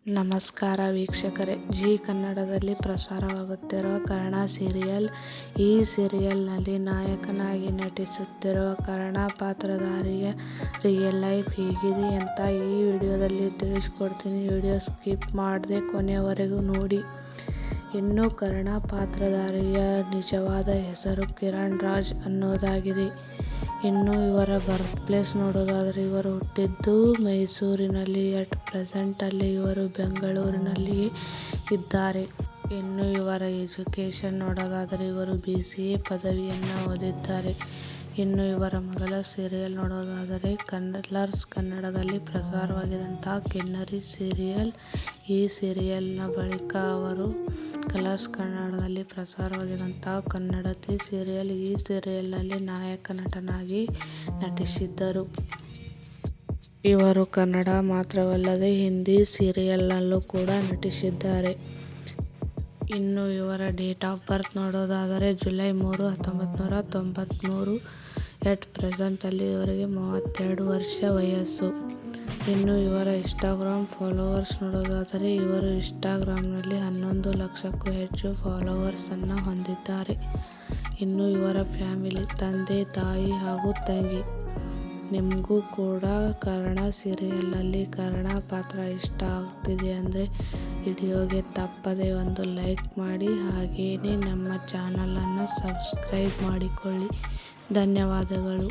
ನಮಸ್ಕಾರ ವೀಕ್ಷಕರೇ, ಜೀ ಕನ್ನಡದಲ್ಲಿ ಪ್ರಸಾರವಾಗುತ್ತಿರುವ ಕರ್ಣ ಸೀರಿಯಲ್. ಈ ಸೀರಿಯಲ್ನಲ್ಲಿ ನಾಯಕನಾಗಿ ನಟಿಸುತ್ತಿರುವ ಕರ್ಣ ಪಾತ್ರಧಾರಿಯ ರಿಯಲ್ ಲೈಫ್ ಹೇಗಿದೆ ಅಂತ ಈ ವಿಡಿಯೋದಲ್ಲಿ ತಿಳಿಸ್ಕೊಡ್ತೀನಿ. ವಿಡಿಯೋ ಸ್ಕಿಪ್ ಮಾಡದೆ ಕೊನೆಯವರೆಗೂ ನೋಡಿ. ಇನ್ನು ಕರ್ಣ ಪಾತ್ರಧಾರಿಯ ನಿಜವಾದ ಹೆಸರು ಕಿರಣ್ ರಾಜ್ ಅನ್ನೋದಾಗಿದೆ. ಇನ್ನು ಇವರ ಬರ್ತ್ ಪ್ಲೇಸ್ ನೋಡೋದಾದರೆ ಇವರು ಹುಟ್ಟಿದ್ದು ಮೈಸೂರಿನಲ್ಲಿ. ಅಟ್ ಪ್ರೆಸೆಂಟ್ ಅಲ್ಲಿ ಇವರು ಬೆಂಗಳೂರಿನಲ್ಲಿಯೇ ಇದ್ದಾರೆ. ಇನ್ನು ಇವರ ಎಜುಕೇಷನ್ ನೋಡೋದಾದರೆ ಇವರು BCA ಪದವಿಯನ್ನು ಓದಿದ್ದಾರೆ. ಇನ್ನು ಇವರ ಮೊದಲ ಸೀರಿಯಲ್ ನೋಡೋದಾದರೆ ಕಲರ್ಸ್ ಕನ್ನಡದಲ್ಲಿ ಪ್ರಸಾರವಾಗಿದ್ದಂತಹ ಕಿನ್ನರಿ ಸೀರಿಯಲ್. ಈ ಸೀರಿಯಲ್ನ ಬಳಿಕ ಅವರು ಕಲರ್ಸ್ ಕನ್ನಡದಲ್ಲಿ ಪ್ರಸಾರವಾಗಿದ್ದಂತಹ ಕನ್ನಡತಿ ಸೀರಿಯಲ್. ಈ ಸೀರಿಯಲ್ನಲ್ಲಿ ನಾಯಕ ನಟನಾಗಿ ನಟಿಸಿದ್ದರು. ಇವರು ಕನ್ನಡ ಮಾತ್ರವಲ್ಲದೆ ಹಿಂದಿ ಸೀರಿಯಲ್ನಲ್ಲೂ ಕೂಡ ನಟಿಸಿದ್ದಾರೆ. ಇನ್ನು ಇವರ ಡೇಟ್ ಆಫ್ ಬರ್ತ್ ನೋಡೋದಾದರೆ ಜುಲೈ 3, 1993. ಎಟ್ ಪ್ರೆಸೆಂಟ್ ಅಲ್ಲಿ ಇವರಿಗೆ 32 ವರ್ಷ ವಯಸ್ಸು. ಇನ್ನು ಇವರ ಇನ್ಸ್ಟಾಗ್ರಾಮ್ ಫಾಲೋವರ್ಸ್ ನೋಡೋದಾದರೆ ಇವರು ಇನ್ಸ್ಟಾಗ್ರಾಮ್ನಲ್ಲಿ 11 ಲಕ್ಷಕ್ಕೂ ಹೆಚ್ಚು ಫಾಲೋವರ್ಸ್ ಅನ್ನು ಹೊಂದಿದ್ದಾರೆ. ಇನ್ನು ಇವರ ಫ್ಯಾಮಿಲಿ ತಂದೆ, ತಾಯಿ ಹಾಗೂ ತಂಗಿ. ನಿಮಗೂ ಕೂಡ ಕರ್ಣ ಸೀರಿಯಲ್ನಲ್ಲಿ ಕರ್ಣ ಪಾತ್ರ ಇಷ್ಟ ಆಗ್ತಿದೆ ಅಂದರೆ ವಿಡಿಯೋಗೆ ತಪ್ಪದೆ ಒಂದು ಲೈಕ್ ಮಾಡಿ, ಹಾಗೆಯೇ ನಮ್ಮ ಚಾನಲನ್ನು ಸಬ್ಸ್ಕ್ರೈಬ್ ಮಾಡಿಕೊಳ್ಳಿ. ಧನ್ಯವಾದಗಳು.